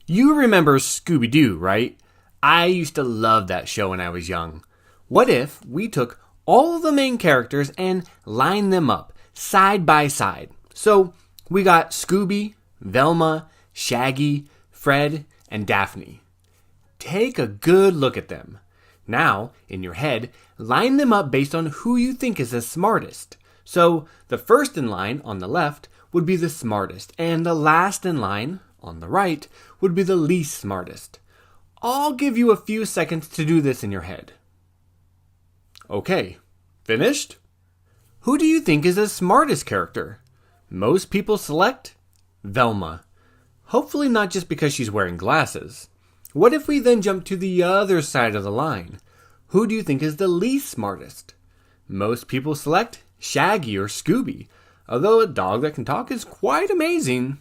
You remember Scooby-Doo, right? I used to love that show when I was young. What if we took all of the main characters and lined them up side by side? So we got Scooby, Velma, Shaggy, Fred, and Daphne. Take a good look at them. Now, in your head, line them up based on who you think is the smartest. So the first in line on the left would be the smartest, and the last in line on the right would be the least smartest. I'll give you a few seconds to do this in your head. Okay, finished? Who do you think is the smartest character? Most people select Velma. Hopefully not just because she's wearing glasses. What if we then jump to the other side of the line? Who do you think is the least smartest? Most people select Shaggy or Scooby, although a dog that can talk is quite amazing.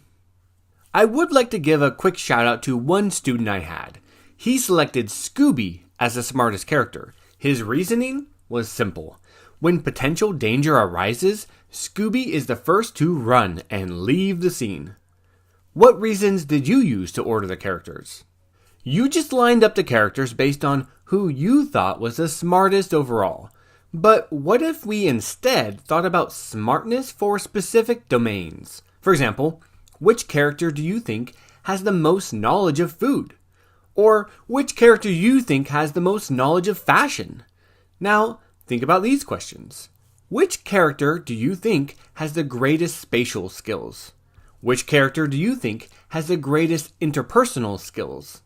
I would like to give a quick shout out to one student I had. He selected Scooby as the smartest character. His reasoning was simple. When potential danger arises, Scooby is the first to run and leave the scene. What reasons did you use to order the characters? You just lined up the characters based on who you thought was the smartest overall. But what if we instead thought about smartness for specific domains? For example, which character do you think has the most knowledge of food? Or which character do you think has the most knowledge of fashion? Now, think about these questions. Which character do you think has the greatest spatial skills? Which character do you think has the greatest interpersonal skills?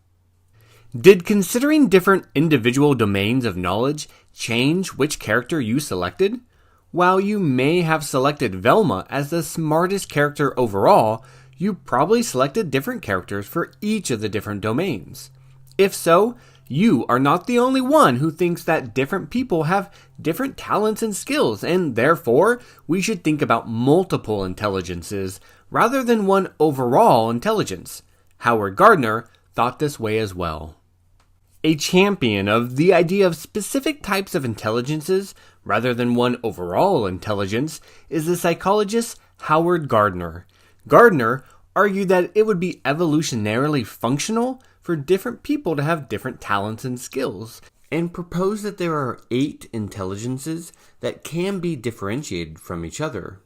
Did considering different individual domains of knowledge change which character you selected? While you may have selected Velma as the smartest character overall, you probably selected different characters for each of the different domains. If so, you are not the only one who thinks that different people have different talents and skills, and therefore we should think about multiple intelligences rather than one overall intelligence. Howard Gardner thought this way as well. A champion of the idea of specific types of intelligences rather than one overall intelligence is the psychologist Howard Gardner. Gardner argued that it would be evolutionarily functional for different people to have different talents and skills, and proposed that there are 8 intelligences that can be differentiated from each other.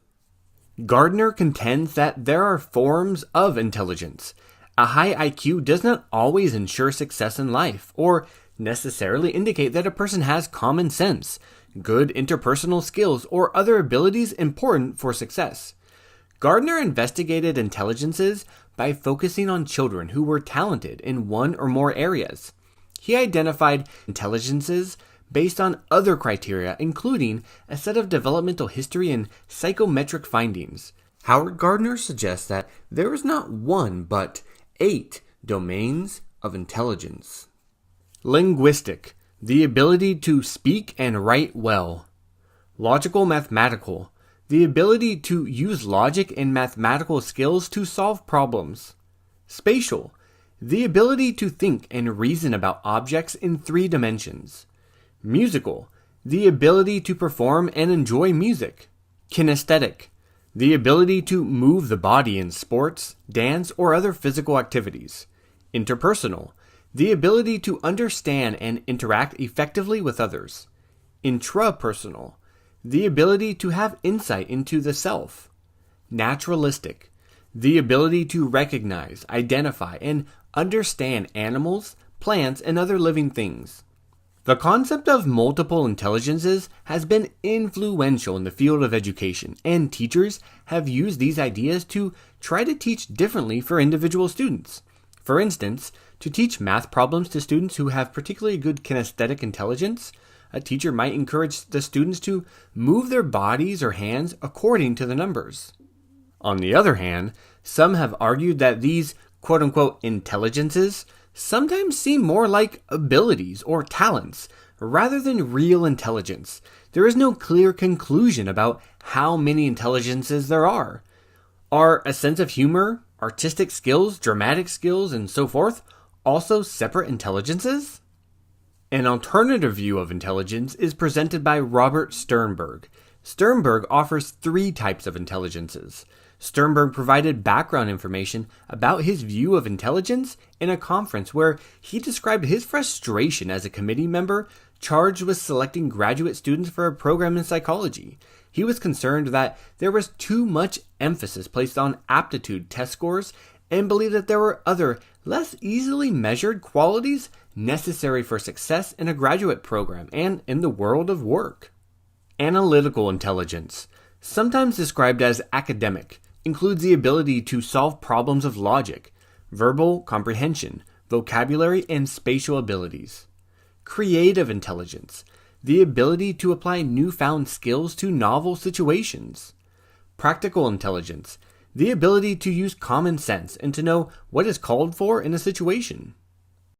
Gardner contends that there are forms of intelligence. A high IQ does not always ensure success in life, or necessarily indicate that a person has common sense, good interpersonal skills, or other abilities important for success. Gardner investigated intelligences by focusing on children who were talented in one or more areas. He identified intelligences based on other criteria, including a set of developmental history and psychometric findings. Howard Gardner suggests that there is not one, but 8 domains of intelligence. Linguistic, the ability to speak and write well. Logical mathematical, the ability to use logic and mathematical skills to solve problems. Spatial, the ability to think and reason about objects in 3 dimensions. Musical, the ability to perform and enjoy music. Kinesthetic, the ability to move the body in sports, dance, or other physical activities. Interpersonal, the ability to understand and interact effectively with others. Intrapersonal, the ability to have insight into the self. Naturalistic, the ability to recognize, identify, and understand animals, plants, and other living things. The concept of multiple intelligences has been influential in the field of education, and teachers have used these ideas to try to teach differently for individual students. For instance, to teach math problems to students who have particularly good kinesthetic intelligence, a teacher might encourage the students to move their bodies or hands according to the numbers. On the other hand, some have argued that these quote-unquote intelligences sometimes seem more like abilities or talents rather than real intelligence. There is no clear conclusion about how many intelligences there are. Are a sense of humor, artistic skills, dramatic skills, and so forth also separate intelligences? An alternative view of intelligence is presented by Robert Sternberg. Sternberg offers 3 types of intelligences: Sternberg provided background information about his view of intelligence in a conference where he described his frustration as a committee member charged with selecting graduate students for a program in psychology. He was concerned that there was too much emphasis placed on aptitude test scores and believed that there were other, less easily measured qualities necessary for success in a graduate program and in the world of work. Analytical intelligence, sometimes described as academic, includes the ability to solve problems of logic, verbal comprehension, vocabulary, and spatial abilities. Creative intelligence, the ability to apply newfound skills to novel situations. Practical intelligence, the ability to use common sense and to know what is called for in a situation.